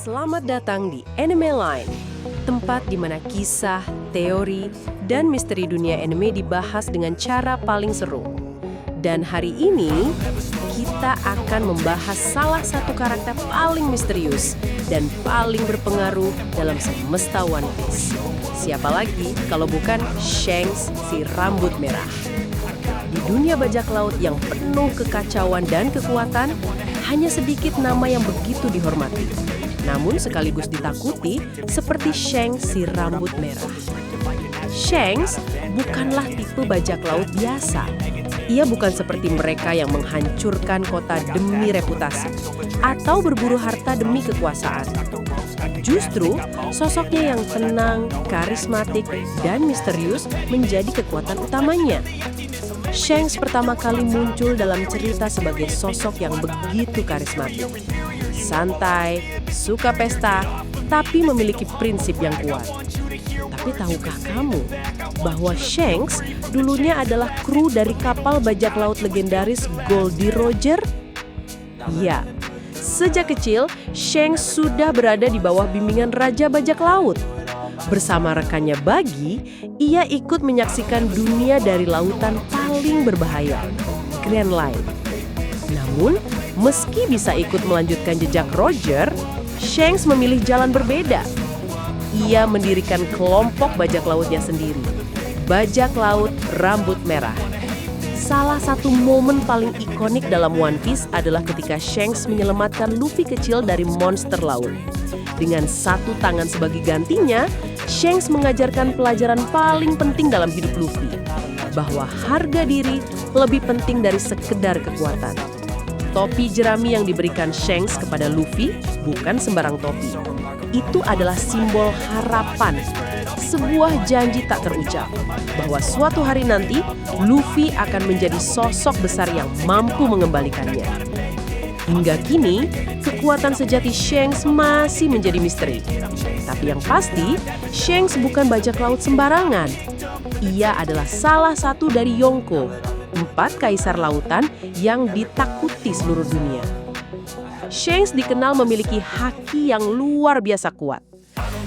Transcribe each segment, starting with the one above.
Selamat datang di Anime Line, tempat di mana kisah, teori, dan misteri dunia anime dibahas dengan cara paling seru. Dan hari ini, kita akan membahas salah satu karakter paling misterius dan paling berpengaruh dalam semesta One Piece. Siapa lagi kalau bukan Shanks si rambut merah. Di dunia bajak laut yang penuh kekacauan dan kekuatan, hanya sedikit nama yang begitu dihormati. Namun sekaligus ditakuti seperti Shanks si rambut merah. Shanks bukanlah tipe bajak laut biasa. Ia bukan seperti mereka yang menghancurkan kota demi reputasi atau berburu harta demi kekuasaan. Justru, sosoknya yang tenang, karismatik, dan misterius menjadi kekuatan utamanya. Shanks pertama kali muncul dalam cerita sebagai sosok yang begitu karismatik. Santai, suka pesta, tapi memiliki prinsip yang kuat. Tapi tahukah kamu bahwa Shanks dulunya adalah kru dari kapal bajak laut legendaris Goldie Roger? Ya, sejak kecil Shanks sudah berada di bawah bimbingan Raja Bajak Laut. Bersama rekannya Buggy, ia ikut menyaksikan dunia dari lautan paling berbahaya, Grand Line. Namun, meski bisa ikut melanjutkan jejak Roger, Shanks memilih jalan berbeda. Ia mendirikan kelompok bajak lautnya sendiri, Bajak Laut Rambut Merah. Salah satu momen paling ikonik dalam One Piece adalah ketika Shanks menyelamatkan Luffy kecil dari monster laut. Dengan satu tangan sebagai gantinya, Shanks mengajarkan pelajaran paling penting dalam hidup Luffy, bahwa harga diri lebih penting dari sekedar kekuatan. Topi jerami yang diberikan Shanks kepada Luffy bukan sembarang topi. Itu adalah simbol harapan, sebuah janji tak terucap, bahwa suatu hari nanti Luffy akan menjadi sosok besar yang mampu mengembalikannya. Hingga kini, kekuatan sejati Shanks masih menjadi misteri. Tapi yang pasti, Shanks bukan bajak laut sembarangan. Ia adalah salah satu dari Yonko, 4 kaisar lautan yang ditakuti seluruh dunia. Shanks dikenal memiliki haki yang luar biasa kuat.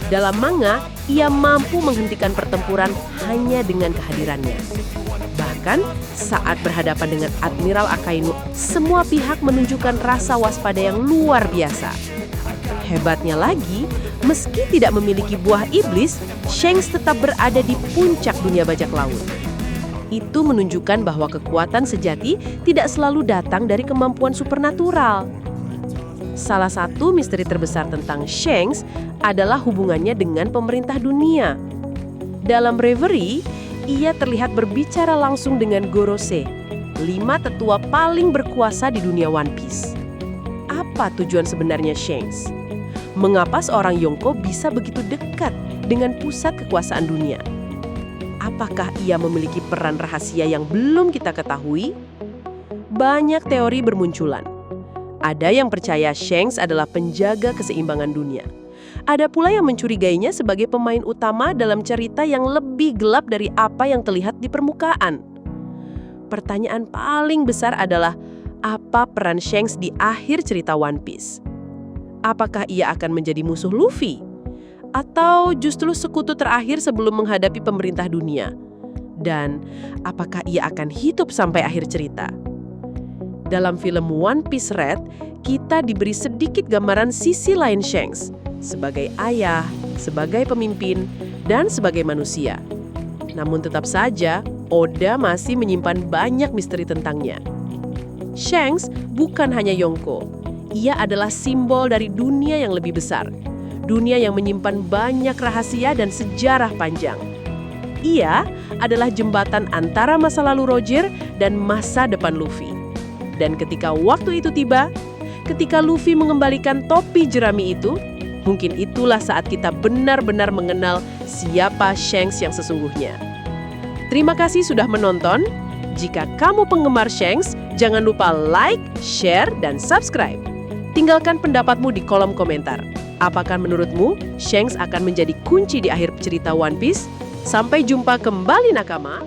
Dalam manga, ia mampu menghentikan pertempuran hanya dengan kehadirannya. Bahkan, saat berhadapan dengan Admiral Akainu, semua pihak menunjukkan rasa waspada yang luar biasa. Hebatnya lagi, meski tidak memiliki buah iblis, Shanks tetap berada di puncak dunia bajak laut. Itu menunjukkan bahwa kekuatan sejati tidak selalu datang dari kemampuan supernatural. Salah satu misteri terbesar tentang Shanks adalah hubungannya dengan pemerintah dunia. Dalam Reverie, ia terlihat berbicara langsung dengan Gorosei, 5 tetua paling berkuasa di dunia One Piece. Apa tujuan sebenarnya Shanks? Mengapa seorang Yonko bisa begitu dekat dengan pusat kekuasaan dunia? Apakah ia memiliki peran rahasia yang belum kita ketahui? Banyak teori bermunculan. Ada yang percaya Shanks adalah penjaga keseimbangan dunia. Ada pula yang mencurigainya sebagai pemain utama dalam cerita yang lebih gelap dari apa yang terlihat di permukaan. Pertanyaan paling besar adalah, apa peran Shanks di akhir cerita One Piece? Apakah ia akan menjadi musuh Luffy? Atau justru sekutu terakhir sebelum menghadapi pemerintah dunia? Dan apakah ia akan hidup sampai akhir cerita? Dalam film One Piece Red, kita diberi sedikit gambaran sisi lain Shanks, sebagai ayah, sebagai pemimpin, dan sebagai manusia. Namun tetap saja, Oda masih menyimpan banyak misteri tentangnya. Shanks bukan hanya Yonko. Ia adalah simbol dari dunia yang lebih besar. Dunia yang menyimpan banyak rahasia dan sejarah panjang. Ia adalah jembatan antara masa lalu Roger dan masa depan Luffy. Dan ketika waktu itu tiba, ketika Luffy mengembalikan topi jerami itu, mungkin itulah saat kita benar-benar mengenal siapa Shanks yang sesungguhnya. Terima kasih sudah menonton. Jika kamu penggemar Shanks, jangan lupa like, share, dan subscribe. Tinggalkan pendapatmu di kolom komentar. Apakah menurutmu Shanks akan menjadi kunci di akhir cerita One Piece? Sampai jumpa kembali nakama.